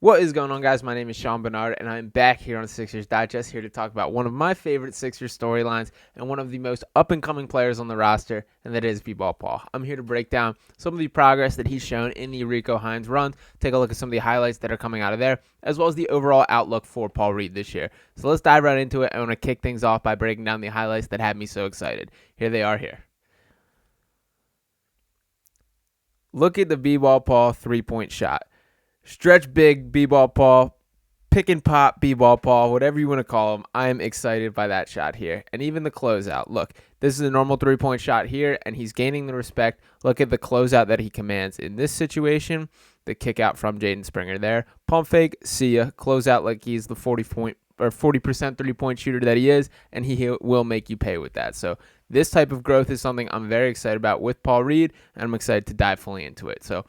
What is going on, guys? My name is Barnard, and I'm back here on Sixers Digest, here to talk about one of my favorite Sixers storylines and one of the most up-and-coming players on the roster, and that is B-Ball Paul. I'm here to break down some of the progress that he's shown in the Rico Hines run, take a look at some of the highlights that are coming out of there, as well as the overall outlook for Paul Reed this year. So let's dive right into it. I want to kick things off by breaking down the highlights that had me so excited. Here they are here. Look at the B-Ball Paul three-point shot. Stretch big, B-Ball Paul, pick and pop, B-Ball Paul, whatever you want to call him. I am excited by that shot here. And even the closeout. Look, this is a normal three-point shot here, and he's gaining the respect. Look at the closeout that he commands in this situation. The kick out from Jaden Springer there. Pump fake, see ya. Closeout like he's the 40% three-point shooter that he is, and he will make you pay with that. So this type of growth is something I'm very excited about with Paul Reed, and I'm excited to dive fully into it. So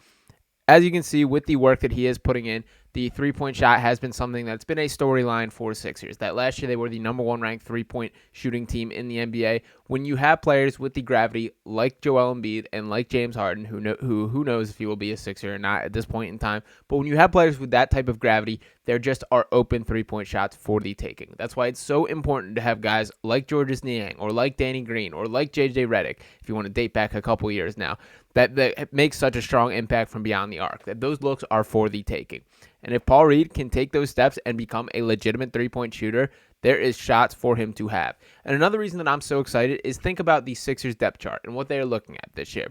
as you can see, with the work that he is putting in, the three-point shot has been something that's been a storyline for Sixers. That last year they were the number one ranked three-point shooting team in the NBA. When you have players with the gravity like Joel Embiid and like James Harden, who knows if he will be a Sixer or not at this point in time, but when you have players with that type of gravity, there just are open three-point shots for the taking. That's why it's so important to have guys like Georges Niang or like Danny Green or like JJ Redick, if you want to date back a couple years now, that makes such a strong impact from beyond the arc, that those looks are for the taking. And if Paul Reed can take those steps and become a legitimate three-point shooter, there is shots for him to have. And another reason that I'm so excited is think about the Sixers depth chart and what they are looking at this year.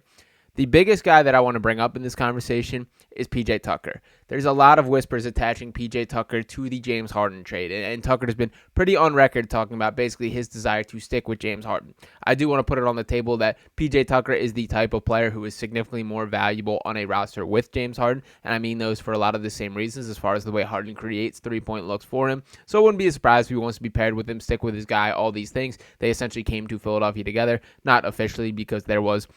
The biggest guy that I want to bring up in this conversation is PJ Tucker. There's a lot of whispers attaching PJ Tucker to the James Harden trade, and Tucker has been pretty on record talking about basically his desire to stick with James Harden. I do want to put it on the table that PJ Tucker is the type of player who is significantly more valuable on a roster with James Harden, and I mean those for a lot of the same reasons as far as the way Harden creates three-point looks for him. So it wouldn't be a surprise if he wants to be paired with him, stick with his guy, all these things. They essentially came to Philadelphia together, not officially because there was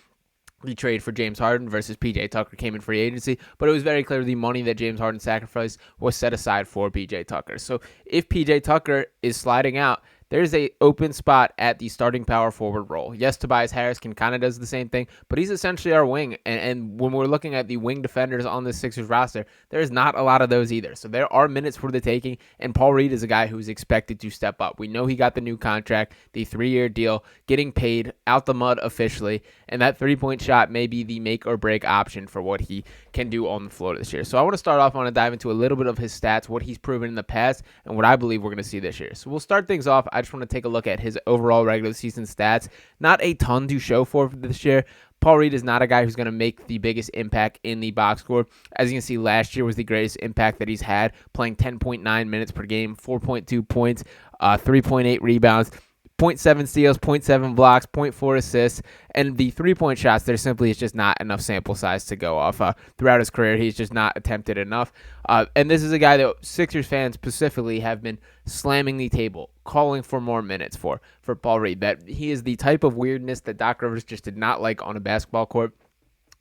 the trade for James Harden versus PJ Tucker came in free agency, but it was very clear the money that James Harden sacrificed was set aside for PJ Tucker. So if PJ Tucker is sliding out, there's a open spot at the starting power forward role. Yes, Tobias Harris kind of does the same thing, but he's essentially our wing. And when we're looking at the wing defenders on the Sixers roster, there's not a lot of those either. So there are minutes for the taking, and Paul Reed is a guy who's expected to step up. We know he got the new contract, the 3-year deal, getting paid out the mud officially, and that three-point shot may be the make or break option for what he can do on the floor this year. So I want to start off, I want to dive into a little bit of his stats, what he's proven in the past, and what I believe we're going to see this year. So we'll start things off. I just want to take a look at his overall regular season stats. Not a ton to show for this year. Paul Reed is not a guy who's going to make the biggest impact in the box score. As you can see, last year was the greatest impact that he's had, playing 10.9 minutes per game, 4.2 points, 3.8 rebounds, 0.7 steals, 0.7 blocks, 0.4 assists, and the three-point shots, there simply is just not enough sample size to go off. Throughout his career, he's just not attempted enough. And this is a guy that Sixers fans specifically have been slamming the table, calling for more minutes for Paul Reed. That he is the type of weirdness that Doc Rivers just did not like on a basketball court.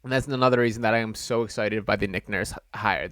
And that's another reason that I am so excited by the Nick Nurse hire.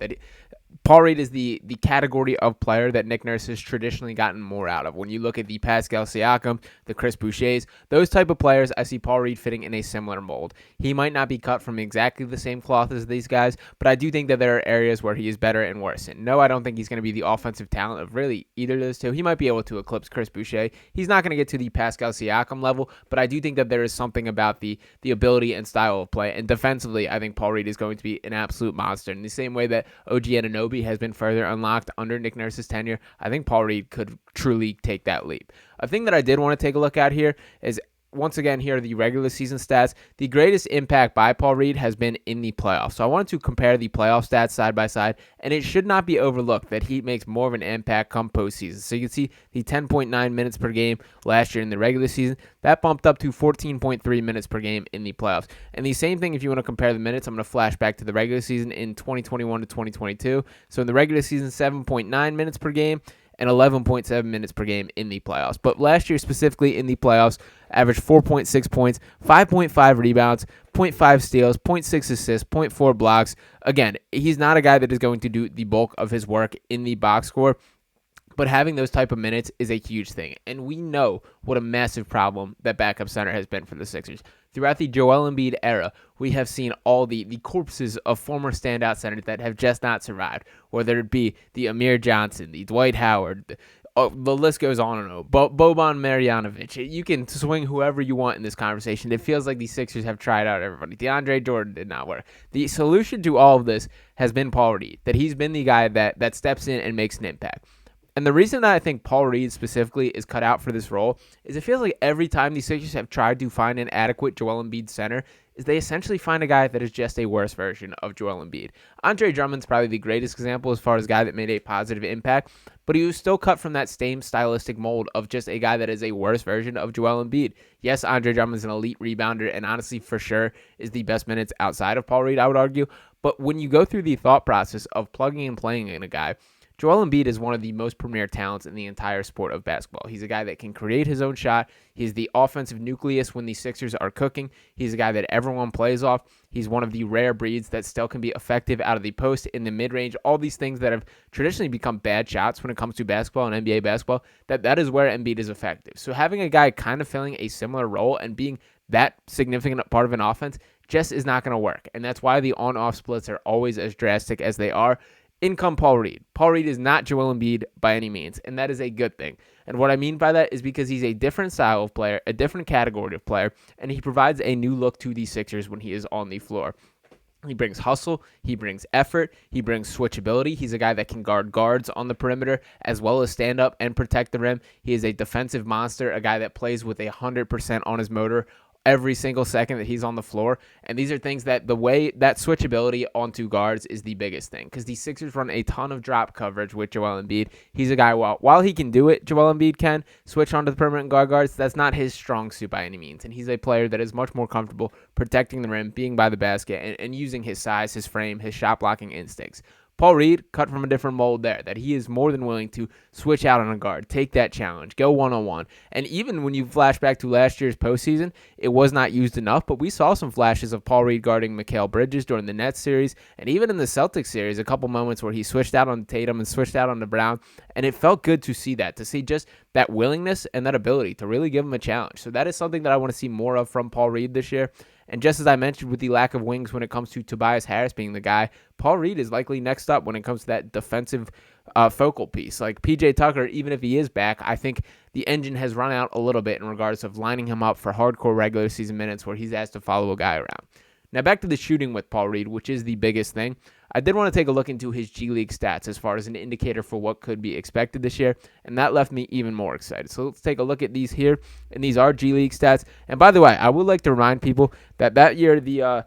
Paul Reed is the category of player that Nick Nurse has traditionally gotten more out of. When you look at the Pascal Siakam, the Chris Bouchers, those type of players, I see Paul Reed fitting in a similar mold. He might not be cut from exactly the same cloth as these guys, but I do think that there are areas where he is better and worse. And no, I don't think he's going to be the offensive talent of really either of those two. He might be able to eclipse Chris Boucher. He's not going to get to the Pascal Siakam level, but I do think that there is something about the ability and style of play. And defensively, I think Paul Reed is going to be an absolute monster. In the same way that OG Anunoby has been further unlocked under Nick Nurse's tenure, I think Paul Reed could truly take that leap. A thing that I did want to take a look at here is, once again, here are the regular season stats. The greatest impact by Paul Reed has been in the playoffs. So I wanted to compare the playoff stats side by side, and it should not be overlooked that he makes more of an impact come postseason. So you can see the 10.9 minutes per game last year in the regular season. That bumped up to 14.3 minutes per game in the playoffs. And the same thing if you want to compare the minutes, I'm going to flash back to the regular season in 2021 to 2022. So in the regular season, 7.9 minutes per game, and 11.7 minutes per game in the playoffs. But last year, specifically in the playoffs, averaged 4.6 points, 5.5 rebounds, 0.5 steals, 0.6 assists, 0.4 blocks. Again, he's not a guy that is going to do the bulk of his work in the box score, but having those type of minutes is a huge thing. And we know what a massive problem that backup center has been for the Sixers. throughout the Joel Embiid era, we have seen all the corpses of former standout centers that have just not survived, whether it be the Amir Johnson, the Dwight Howard, the list goes on and on. Boban Marjanovic. You can swing whoever you want in this conversation. It feels like the Sixers have tried out everybody. DeAndre Jordan did not work. The solution to all of this has been Paul Reed, that he's been the guy that steps in and makes an impact. And the reason that I think Paul Reed specifically is cut out for this role is it feels like every time the Sixers have tried to find an adequate Joel Embiid center, is they essentially find a guy that is just a worse version of Joel Embiid. Andre Drummond's probably the greatest example as far as a guy that made a positive impact, but he was still cut from that same stylistic mold of just a guy that is a worse version of Joel Embiid. Yes, Andre Drummond's an elite rebounder and honestly for sure is the best minutes outside of Paul Reed, I would argue. But when you go through the thought process of plugging and playing in a guy, Joel Embiid is one of the most premier talents in the entire sport of basketball. He's a guy that can create his own shot. He's the offensive nucleus when the Sixers are cooking. He's a guy that everyone plays off. He's one of the rare breeds that still can be effective out of the post, in the mid-range, all these things that have traditionally become bad shots when it comes to basketball and NBA basketball, that is where Embiid is effective. So having a guy kind of filling a similar role and being that significant part of an offense just is not going to work. And that's why the on-off splits are always as drastic as they are. In come Paul Reed. Paul Reed is not Joel Embiid by any means, and that is a good thing. And what I mean by that is because he's a different style of player, a different category of player, and he provides a new look to the Sixers when he is on the floor. He brings hustle, he brings effort, he brings switchability. He's a guy that can guard guards on the perimeter as well as stand up and protect the rim. He is a defensive monster, a guy that plays with 100% on his motor every single second that he's on the floor. And these are things that the way that switchability onto guards is the biggest thing, because the Sixers run a ton of drop coverage with Joel Embiid. He's a guy, while he can do it, Joel Embiid can switch onto the perimeter and guard guards. That's not his strong suit by any means. And he's a player that is much more comfortable protecting the rim, being by the basket, and using his size, his frame, his shot blocking instincts. Paul Reed cut from a different mold there, that he is more than willing to switch out on a guard, take that challenge, go one-on-one. And even when you flash back to last year's postseason, it was not used enough, but we saw some flashes of Paul Reed guarding Mikal Bridges during the Nets series, and even in the Celtics series, a couple moments where he switched out on Tatum and switched out on Brown, and it felt good to see that, to see just that willingness and that ability to really give him a challenge. So that is something that I want to see more of from Paul Reed this year. And just as I mentioned with the lack of wings when it comes to Tobias Harris being the guy, Paul Reed is likely next up when it comes to that defensive focal piece. Like PJ Tucker, even if he is back, I think the engine has run out a little bit in regards of lining him up for hardcore regular season minutes where he's asked to follow a guy around. Now back to the shooting with Paul Reed, which is the biggest thing. I did want to take a look into his G League stats as far as an indicator for what could be expected this year, and that left me even more excited. So let's take a look at these here, and these are G League stats. And by the way, I would like to remind people that year the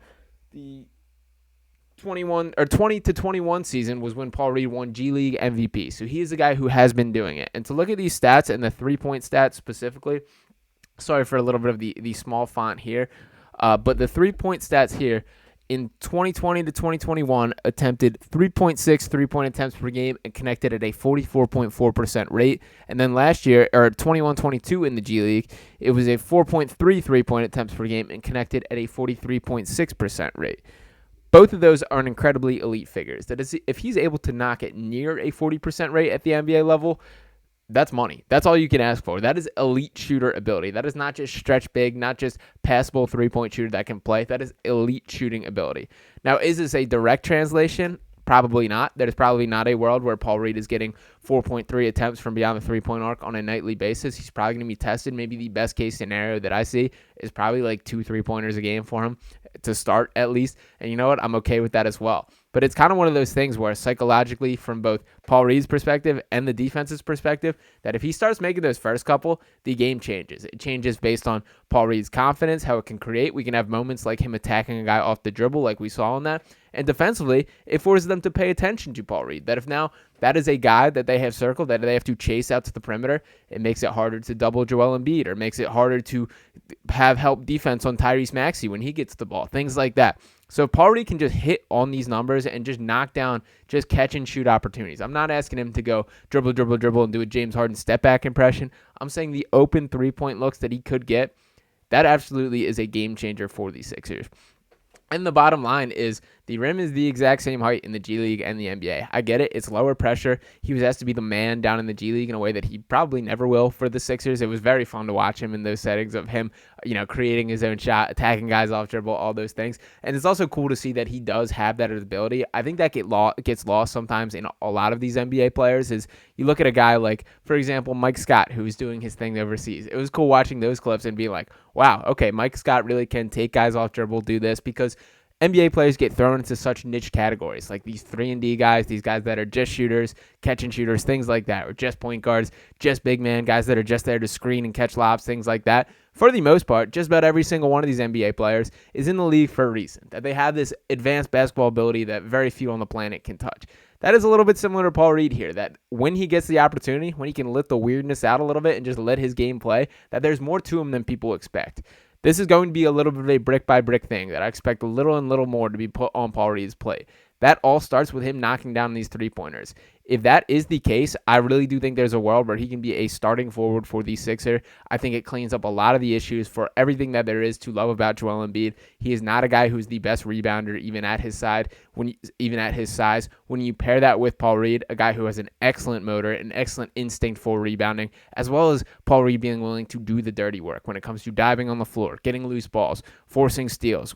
20 to 21 season was when Paul Reed won G League MVP. So he is a guy who has been doing it. And to look at these stats and the 3-point stats specifically, sorry for a little bit of the small font here, but the 3-point stats here, in 2020 to 2021, attempted 3.6 3-point attempts per game and connected at a 44.4% rate. And then last year, or 21-22 in the G League, it was a 4.3 3-point attempts per game and connected at a 43.6% rate. Both of those are incredibly elite figures. That is, if he's able to knock it near a 40% rate at the NBA level, that's money. That's all you can ask for. That is elite shooter ability. That is not just stretch big, not just passable 3-point shooter that can play. That is elite shooting ability. Now, is this a direct translation? Probably not. There's probably not a world where Paul Reed is getting 4.3 attempts from beyond the 3-point arc on a nightly basis. He's probably going to be tested. Maybe the best case scenario that I see is probably like 2 3-pointers a game for him to start at least. And you know what? I'm okay with that as well. But it's kind of one of those things where psychologically, from both Paul Reed's perspective and the defense's perspective, that if he starts making those first couple, the game changes. It changes based on Paul Reed's confidence, how it can create. We can have moments like him attacking a guy off the dribble like we saw in that. And defensively, it forces them to pay attention to Paul Reed. That if now that is a guy that they have circled, that they have to chase out to the perimeter, it makes it harder to double Joel Embiid, or makes it harder to have help defense on Tyrese Maxey when he gets the ball, things like that. So if Paul Reed can just hit on these numbers and just knock down, just catch and shoot opportunities. I'm not asking him to go dribble, dribble, dribble and do a James Harden step back impression. I'm saying the open 3-point looks that he could get, that absolutely is a game changer for the Sixers. And the bottom line is The rim is the exact same height in the G League and the NBA. I get it. It's lower pressure. He was asked to be the man down in the G League in a way that he probably never will for the Sixers. It was very fun to watch him in those settings of him, creating his own shot, attacking guys off dribble, all those things. And it's also cool to see that he does have that ability. I think that gets lost sometimes in a lot of these NBA players is you look at a guy like, for example, Mike Scott, who's doing his thing overseas. It was cool watching those clips and being like, wow, okay, Mike Scott really can take guys off dribble, do this, because NBA players get thrown into such niche categories, like these 3-and-D guys, these guys that are just shooters, catch and shooters, things like that, or just point guards, just big man, guys that are just there to screen and catch lobs, things like that. For the most part, just about every single one of these NBA players is in the league for a reason, that they have this advanced basketball ability that very few on the planet can touch. That is a little bit similar to Paul Reed here, that when he gets the opportunity, when he can let the weirdness out a little bit and just let his game play, that there's more to him than people expect. This is going to be a little bit of a brick-by-brick thing that I expect a little and little more to be put on Paul Reed's plate. That all starts with him knocking down these three-pointers. If that is the case, I really do think there's a world where he can be a starting forward for the Sixer. I think it cleans up a lot of the issues for everything that there is to love about Joel Embiid. He is not a guy who's the best rebounder, even at his size. When you pair that with Paul Reed, a guy who has an excellent motor, an excellent instinct for rebounding, as well as Paul Reed being willing to do the dirty work when it comes to diving on the floor, getting loose balls, forcing steals,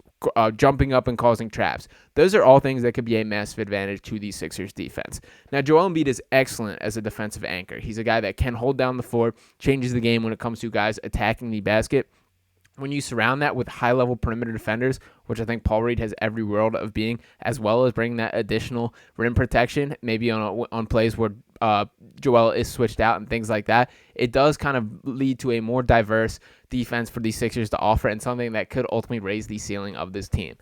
jumping up and causing traps. Those are all things that could be a massive advantage to the Sixers defense. Now, Joel Embiid is excellent as a defensive anchor. He's a guy that can hold down the floor, changes the game when it comes to guys attacking the basket. When you surround that with high-level perimeter defenders, which I think Paul Reed has every world of being, as well as bringing that additional rim protection, maybe on plays where Joel is switched out and things like that, it does kind of lead to a more diverse defense for the Sixers to offer and something that could ultimately raise the ceiling of this team.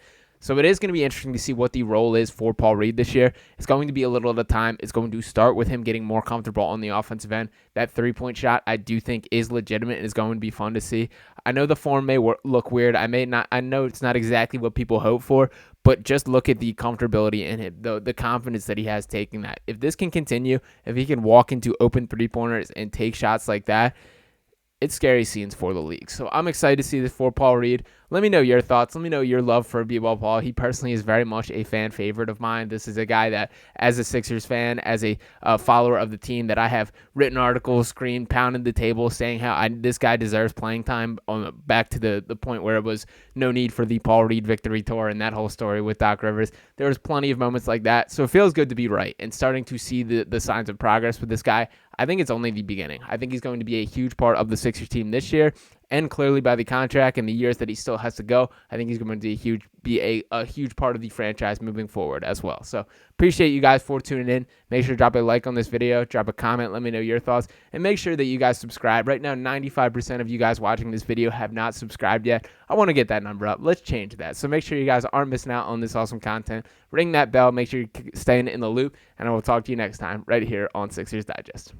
So it is going to be interesting to see what the role is for Paul Reed this year. It's going to be a little at a time. It's going to start with him getting more comfortable on the offensive end. That three-point shot, I do think, is legitimate and is going to be fun to see. I know the form may look weird. I know it's not exactly what people hope for, but just look at the comfortability in him, the confidence that he has taking that. If this can continue, if he can walk into open three-pointers and take shots like that, it's scary scenes for the league. So I'm excited to see this for Paul Reed. Let me know your thoughts. Let me know your love for B-Ball Paul. He personally is very much a fan favorite of mine. This is a guy that, as a Sixers fan, as a follower of the team, that I have written articles, screamed, pounded the table, saying how this guy deserves playing time, back to the point where it was no need for the Paul Reed victory tour and that whole story with Doc Rivers. There was plenty of moments like that. So it feels good to be right and starting to see the signs of progress with this guy. I think it's only the beginning. I think he's going to be a huge part of the Sixers team this year, and clearly by the contract and the years that he still has to go, I think he's going to be a huge part of the franchise moving forward as well. So appreciate you guys for tuning in. Make sure to drop a like on this video, drop a comment, let me know your thoughts, and make sure that you guys subscribe. Right now, 95% of you guys watching this video have not subscribed yet. I want to get that number up. Let's change that. So make sure you guys aren't missing out on this awesome content. Ring that bell. Make sure you're staying in the loop, and I will talk to you next time right here on Sixers Digest.